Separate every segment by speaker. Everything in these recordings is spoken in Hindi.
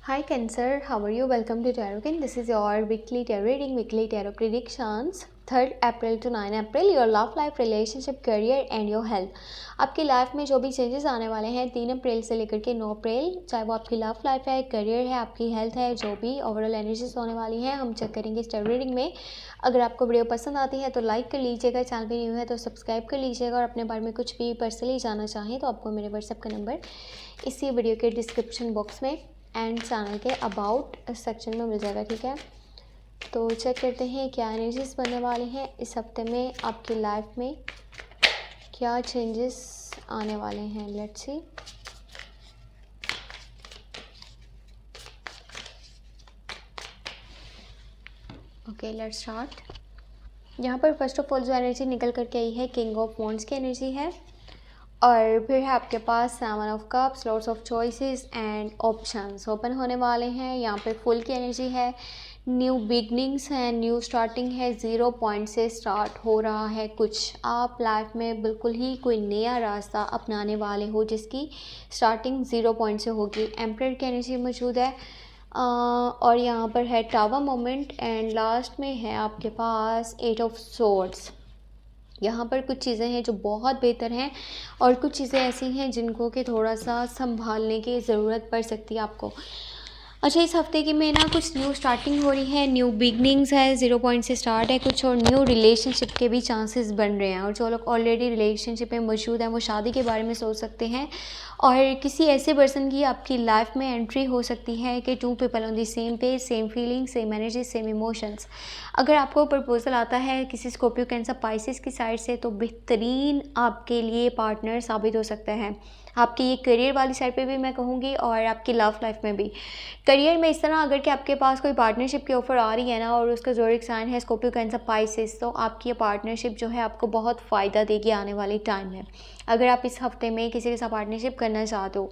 Speaker 1: Hi Cancer, how are you? Welcome to Tarot King. This is your weekly tarot reading, weekly tarot predictions. 3rd April to 9 April, your love life, relationship, career and your health. आपकी लाइफ में जो भी चेंजेस आने वाले हैं 3 अप्रैल से लेकर के 9 अप्रैल, चाहे वो आपकी लव लाइफ है, करियर है, आपकी हेल्थ है, जो भी ओवरऑल एनर्जीज होने वाली हैं हम चेक करेंगे इस tarot रीडिंग में। अगर आपको वीडियो पसंद आती है तो लाइक कर लीजिएगा, चैनल पे न्यू है तो सब्सक्राइब कर लीजिएगा और अपने बारे में कुछ भी पर्सनली जानना चाहें तो आपको मेरे व्हाट्सएप का नंबर इसी वीडियो के डिस्क्रिप्शन बॉक्स में एंड चैनल के अबाउट सेक्शन में मिल जाएगा, ठीक है। तो चेक करते हैं क्या एनर्जीज बनने वाले हैं इस हफ्ते में, आपकी लाइफ में क्या चेंजेस आने वाले हैं। Let's see. Okay, let's start. यहाँ पर फर्स्ट ऑफ ऑल जो एनर्जी निकल करके आई है किंग ऑफ वॉन्ड्स की एनर्जी है और फिर है आपके पास 7 of cups, lots of choices and options open होने वाले हैं। यहाँ पे फुल की एनर्जी है, न्यू बिगनिंग्स है, न्यू स्टार्टिंग है, 0 पॉइंट से स्टार्ट हो रहा है कुछ। आप लाइफ में बिल्कुल ही कोई नया रास्ता अपनाने वाले हो जिसकी स्टार्टिंग 0 पॉइंट से होगी। एम्परर की एनर्जी मौजूद है और यहाँ पर है टावर मोमेंट एंड लास्ट में है आपके पास 8 ऑफ सोर्ड्स। यहाँ पर कुछ चीज़ें हैं जो बहुत बेहतर हैं और कुछ चीज़ें ऐसी हैं जिनको कि थोड़ा सा संभालने की ज़रूरत पड़ सकती है आपको। अच्छा, इस हफ्ते की में ना कुछ न्यू स्टार्टिंग हो रही है, न्यू बिगनिंग्स है, 0 पॉइंट से स्टार्ट है कुछ और न्यू रिलेशनशिप के भी चांसेस बन रहे हैं और जो लोग ऑलरेडी रिलेशनशिप में मौजूद हैं वो शादी के बारे में सोच सकते हैं और किसी ऐसे पर्सन की आपकी लाइफ में एंट्री हो सकती है कि 2 people on the same page, same feeling, same energy, same emotions. अगर आपको प्रपोजल आता है किसी स्कॉर्पियो, कैंसर, पाइसेस की साइड से तो बेहतरीन आपके लिए पार्टनर साबित हो सकता है। आपकी ये करियर वाली साइड पे भी मैं कहूँगी और आपकी लव लाइफ में भी। करियर में इस तरह अगर कि आपके पास कोई पार्टनरशिप की ऑफ़र आ रही है ना और उसका ज़ोडिएक साइन है स्कॉर्पियो, कैंसर, पाइसेस, तो आपकी ये पार्टनरशिप जो है आपको बहुत फ़ायदा देगी आने वाले टाइम में। अगर आप इस हफ्ते में किसी के साथ पार्टनरशिप करना चाहते हो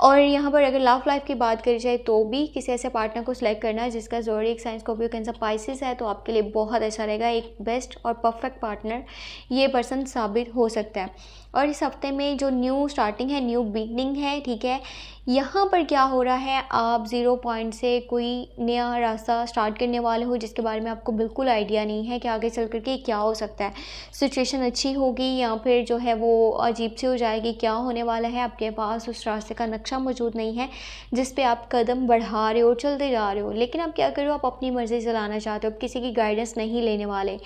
Speaker 1: और यहाँ पर अगर लव लाइफ की बात करी जाए तो भी किसी ऐसे पार्टनर को सिलेक्ट करना है जिसका zodiac sign Scorpio, Cancer, Pisces है तो आपके लिए बहुत अच्छा रहेगा। एक बेस्ट और परफेक्ट पार्टनर ये पर्सन साबित हो सकता है। और इस हफ्ते में जो न्यू स्टार्टिंग है, न्यू बिगनिंग है, ठीक है। यहाँ पर क्या हो रहा है, आप 0 पॉइंट से कोई नया रास्ता स्टार्ट करने वाले हो जिसके बारे में आपको बिल्कुल आइडिया नहीं है कि आगे चल कर के क्या हो सकता है। सिचुएशन अच्छी होगी या फिर जो है वो अजीब सी हो जाएगी, क्या होने वाला है आपके पास उस रास्ते का नक्शा मौजूद नहीं है जिस पे आप कदम बढ़ा रहे हो, चलते जा रहे हो। लेकिन आप क्या कर रहे हो, आप अपनी मर्ज़ी चलाना चाहते हो, आप किसी की गाइडेंस नहीं लेने वाले।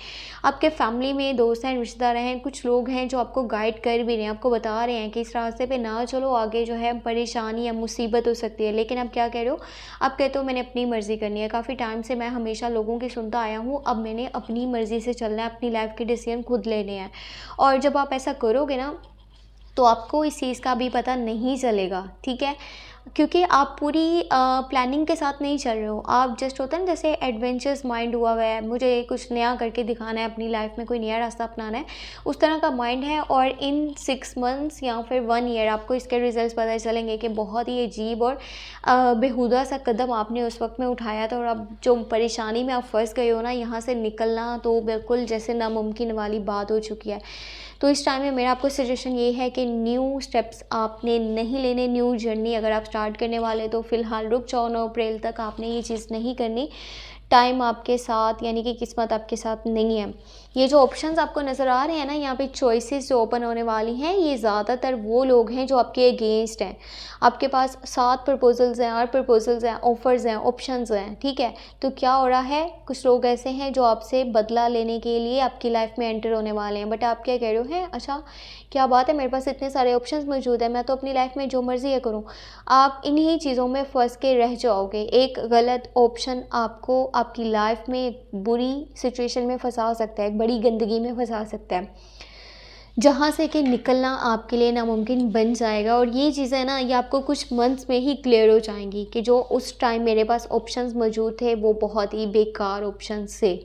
Speaker 1: आपके फैमिली में दोस्त हैं, रिश्तेदार हैं, कुछ लोग हैं जो आपको गाइड कर भी रहे हैं, आपको बता रहे हैं कि इस रास्ते पे ना चलो, आगे जो है परेशानी या मुसीबत हो सकती है। लेकिन आप क्या कह रहे हो, आप कहते हो मैंने अपनी मर्ज़ी करनी है। काफ़ी टाइम से मैं हमेशा लोगों की सुनता आया हूँ, अब मैंने अपनी मर्ज़ी से चलना है, अपनी लाइफ के डिसीजन खुद लेने हैं। और जब आप ऐसा करोगे ना तो आपको इस चीज़ का भी पता नहीं चलेगा, ठीक है, क्योंकि आप पूरी प्लानिंग के साथ नहीं चल रहे हो। आप जस्ट होता है ना जैसे एडवेंचरस माइंड हुआ हुआ है, मुझे कुछ नया करके दिखाना है, अपनी लाइफ में कोई नया रास्ता अपनाना है, उस तरह का माइंड है। और इन 6 मंथ्स या फिर 1 ईयर आपको इसके रिजल्ट्स पता चलेंगे कि बहुत ही अजीब और बेहुदा सा कदम आपने उस वक्त में उठाया था और अब जो परेशानी में आप फंस गए हो ना, यहाँ से निकलना तो बिल्कुल जैसे नामुमकिन वाली बात हो चुकी है। तो इस टाइम में मेरा आपको सजेशन ये है कि न्यू स्टेप्स आपने नहीं लेने, न्यू जर्नी अगर आप स्टार्ट करने वाले तो फ़िलहाल रुक जाओ। 9 अप्रैल तक आपने ये चीज़ नहीं करनी। टाइम आपके साथ यानी कि किस्मत आपके साथ नहीं है। ये जो ऑप्शंस आपको नज़र आ रहे हैं ना, यहाँ पे चॉइसेस जो ओपन होने वाली हैं, ये ज़्यादातर वो लोग हैं जो आपके अगेंस्ट हैं। आपके पास 7 प्रपोजल्स हैं, 8 प्रपोजल्स हैं, ऑफ़र्स हैं, ऑप्शंस हैं, ठीक है। तो क्या हो रहा है, कुछ लोग ऐसे हैं जो आपसे बदला लेने के लिए आपकी लाइफ में एंटर होने वाले हैं। बट आप क्या कह रहे हो, हैं अच्छा क्या बात है, मेरे पास इतने सारे ऑप्शंस मौजूद हैं, मैं तो अपनी लाइफ में जो मर्ज़ी है करूँ। आप इन्हीं चीज़ों में फंस के रह जाओगे। एक गलत ऑप्शन आपको आपकी लाइफ में एक बुरी सिचुएशन में फंसा सकता है, एक बड़ी गंदगी में फंसा सकता है, जहाँ से कि निकलना आपके लिए नामुमकिन बन जाएगा। और ये चीज़ें ना, ये आपको कुछ मंथ्स में ही क्लियर हो जाएंगी कि जो उस टाइम मेरे पास ऑप्शंस मौजूद थे वो बहुत ही बेकार ऑप्शंस थे।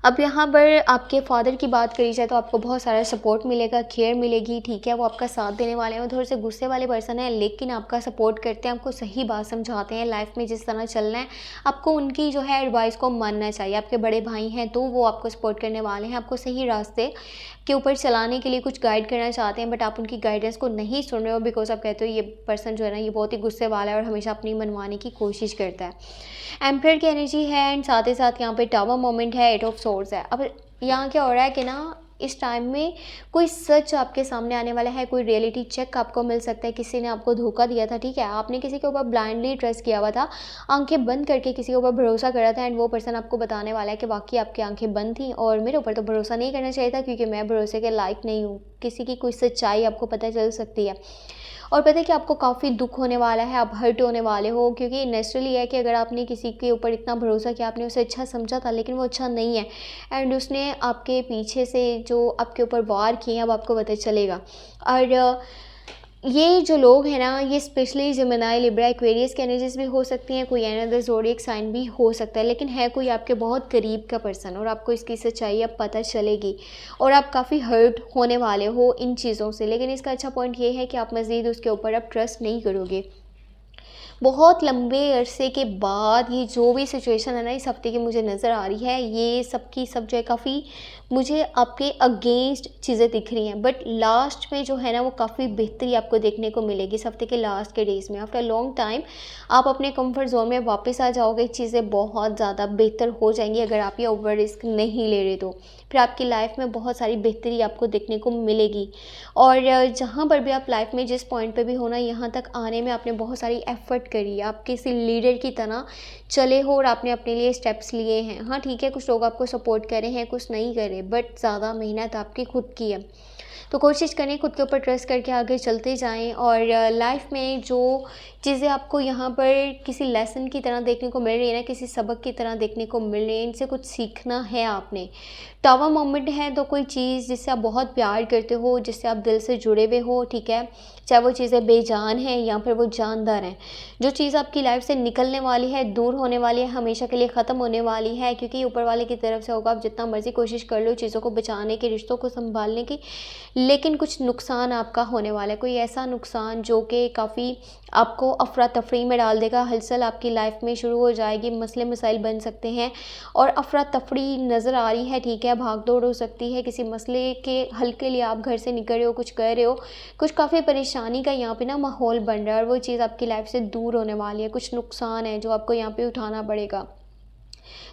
Speaker 1: अब यहाँ पर आपके फादर की बात करी जाए तो आपको बहुत सारा सपोर्ट मिलेगा, केयर मिलेगी, ठीक है। वो आपका साथ देने वाले हैं, वो थोड़े से गुस्से वाले पर्सन है लेकिन आपका सपोर्ट करते हैं, आपको सही बात समझाते हैं, लाइफ में जिस तरह चलना है आपको उनकी जो है एडवाइस को मानना चाहिए। आपके बड़े भाई हैं तो वो आपको सपोर्ट करने वाले हैं, आपको सही रास्ते के ऊपर चलाने के लिए कुछ गाइड करना चाहते हैं, बट आप उनकी गाइडेंस को नहीं सुन रहे हो बिकॉज आप कहते हो ये पर्सन जो है ना ये बहुत ही गुस्से वाला है और हमेशा अपनी मनवाने की कोशिश करता है। एम्परर की एनर्जी है एंड साथ ही साथ यहाँ पे टावर मोमेंट है, 8 ऑफ सोर्ड्स है। अब यहाँ क्या हो रहा है कि ना इस टाइम में कोई सच आपके सामने आने वाला है, कोई रियलिटी चेक आपको मिल सकता है। किसी ने आपको धोखा दिया था, ठीक है, आपने किसी के ऊपर ब्लाइंडली ट्रस्ट किया हुआ था, आंखें बंद करके किसी के ऊपर भरोसा करा था एंड वो पर्सन आपको बताने वाला है कि वाकई आपकी आंखें बंद थी और मेरे ऊपर तो भरोसा नहीं करना चाहिए था क्योंकि मैं भरोसे के लायक नहीं हूँ। किसी की कोई सच्चाई आपको पता चल सकती है और पता है कि आपको काफ़ी दुख होने वाला है, आप हर्ट होने वाले हो क्योंकि नेचुरली है कि अगर आपने किसी के ऊपर इतना भरोसा किया, आपने उसे अच्छा समझा था लेकिन वो अच्छा नहीं है एंड उसने आपके पीछे से जो आपके ऊपर वार किए हैं अब आपको पता चलेगा। और ये जो लोग हैं ना ये स्पेशली जेमिनी, लिब्रा, एक्वेरियस की एनर्जीज भी हो सकती हैं, कोई अनदर ज़ोडिएक साइन भी हो सकता है, लेकिन है कोई आपके बहुत करीब का पर्सन और आपको इसकी सच्चाई अब पता चलेगी और आप काफ़ी हर्ट होने वाले हो इन चीज़ों से। लेकिन इसका अच्छा पॉइंट ये है कि आप मज़ीद उसके ऊपर अब ट्रस्ट नहीं करोगे। बहुत लंबे अरसे के बाद ये जो भी सिचुएशन है ना इस हफ्ते की मुझे नज़र आ रही है, ये सब की सब जो है काफ़ी मुझे आपके अगेंस्ट चीज़ें दिख रही हैं, बट लास्ट में जो है ना वो काफ़ी बेहतरी आपको देखने को मिलेगी इस हफ्ते के लास्ट के डेज़ में। आफ्टर लॉन्ग टाइम आप अपने कंफर्ट जोन में वापस आ जाओगे, चीज़ें बहुत ज़्यादा बेहतर हो जाएंगी अगर आप ये ओवर रिस्क नहीं ले रहे तो। फिर आपकी लाइफ में बहुत सारी बेहतरी आपको देखने को मिलेगी और जहाँ पर भी आप लाइफ में जिस पॉइंट पे भी हो ना यहाँ तक आने में आपने बहुत सारी एफर्ट करी है, आप किसी लीडर की तरह चले हो और आपने अपने लिए स्टेप्स लिए हैं। हाँ ठीक है, कुछ लोग आपको सपोर्ट कर रहे हैं, कुछ नहीं कर रहे, बट ज़्यादा मेहनत आपकी खुद की है। तो कोशिश करें खुद के ऊपर ट्रस्ट करके आगे चलते जाएं और लाइफ में जो चीज़ें आपको यहाँ पर किसी लेसन की तरह देखने को मिल रही है ना, किसी सबक की तरह देखने को मिल रही है, इनसे कुछ सीखना है आपने। टावर मोमेंट है तो कोई चीज़ जिससे आप बहुत प्यार करते हो, जिससे आप दिल से जुड़े हुए हो, ठीक है, चाहे वो चीज़ें बेजान हैं या फिर वो जानदार हैं, जो चीज़ आपकी लाइफ से निकलने वाली है, दूर होने वाली है, हमेशा के लिए ख़त्म होने वाली है क्योंकि ऊपर वाले की तरफ से होगा। आप जितना मर्ज़ी कोशिश कर लो चीज़ों को बचाने की, रिश्तों को संभालने की, लेकिन कुछ नुकसान आपका होने वाला है, कोई ऐसा नुकसान जो कि काफ़ी आपको अफरा तफरी में डाल देगा। हलचल आपकी लाइफ में शुरू हो जाएगी, मसले मसाइल बन सकते हैं और अफरा तफरी नज़र आ रही है, ठीक है, भाग दौड़ हो सकती है, किसी मसले के हल के लिए आप घर से निकल रहे हो, कुछ कर रहे हो, कुछ काफ़ी परेशानी का यहाँ पे ना माहौल बन रहा है और वो चीज़ आपकी लाइफ से दूर होने वाली है। कुछ नुकसान है जो आपको यहाँ पे उठाना पड़ेगा,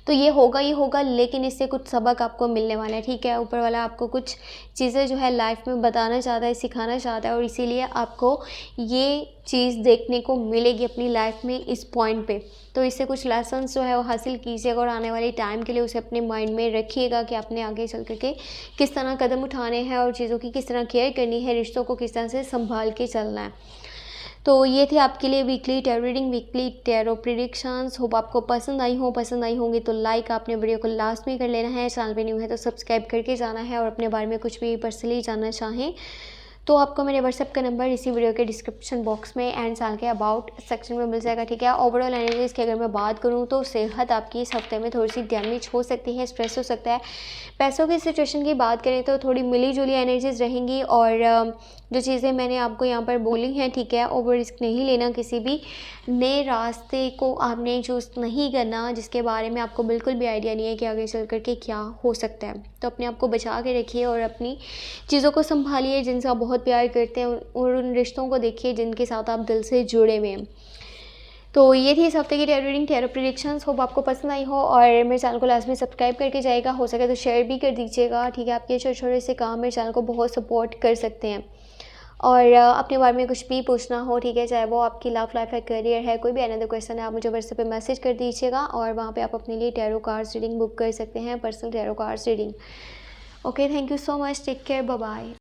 Speaker 1: तो ये होगा ही होगा, लेकिन इससे कुछ सबक आपको मिलने वाला है, ठीक है। ऊपर वाला आपको कुछ चीज़ें जो है लाइफ में बताना चाहता है, सिखाना चाहता है और इसीलिए आपको ये चीज़ देखने को मिलेगी अपनी लाइफ में इस पॉइंट पे। तो इससे कुछ लेसन्स जो है वो हासिल कीजिएगा और आने वाले टाइम के लिए उसे अपने माइंड में रखिएगा कि आपने आगे चल करके किस तरह कदम उठाने हैं और चीज़ों की किस तरह केयर करनी है, रिश्तों को किस तरह से संभाल के चलना है। तो ये थे आपके लिए weekly tarot reading, weekly tarot predictions. Hope आपको पसंद आई होंगी तो लाइक आपने वीडियो को लास्ट में कर लेना है, चैनल पे न्यू है तो सब्सक्राइब करके जाना है और अपने बारे में कुछ भी पर्सनली जानना चाहें तो आपको मेरे व्हाट्सएप का नंबर इसी वीडियो के डिस्क्रिप्शन बॉक्स में एंड चैनल के अबाउट सेक्शन में मिल जाएगा, ठीक है। ओवरऑल एनर्जीज की अगर मैं बात करूँ तो सेहत आपकी इस हफ्ते में थोड़ी सी डैमेज हो सकती है, स्ट्रेस हो सकता है। पैसों की सिचुएशन की बात करें तो थोड़ी मिली जुली एनर्जीज रहेंगी और जो चीज़ें मैंने आपको यहाँ पर बोली हैं, ठीक है, ओवर रिस्क नहीं लेना, किसी भी नए रास्ते को आपने चूज़ नहीं करना जिसके बारे में आपको बिल्कुल भी आइडिया नहीं है कि आगे चल कर के क्या हो सकता है। तो अपने आप को बचा के रखिए और अपनी चीज़ों को संभालिए जिनसे आप बहुत प्यार करते हैं और उन रिश्तों को देखिए जिनके साथ आप दिल से जुड़े हुए हैं। तो ये थी इस हफ्ते की tarot reading, tarot predictions. Hope आपको पसंद आई हो और मेरे चैनल को लास्ट में सब्सक्राइब करके जाएगा, हो सके तो शेयर भी कर दीजिएगा, ठीक है। आपके छोटे छोटे से काम मेरे चैनल को बहुत सपोर्ट कर सकते हैं और अपने बारे में कुछ भी पूछना हो, ठीक है, चाहे वो आपकी लव लाइफ है, करियर है, कोई भी अनदर क्वेश्चन है, आप मुझे व्हाट्सएप पे मैसेज कर दीजिएगा और वहाँ पे आप अपने लिए टैरो कार्ड्स रीडिंग बुक कर सकते हैं, personal tarot cards reading. Okay, thank you so much, take care, bye bye.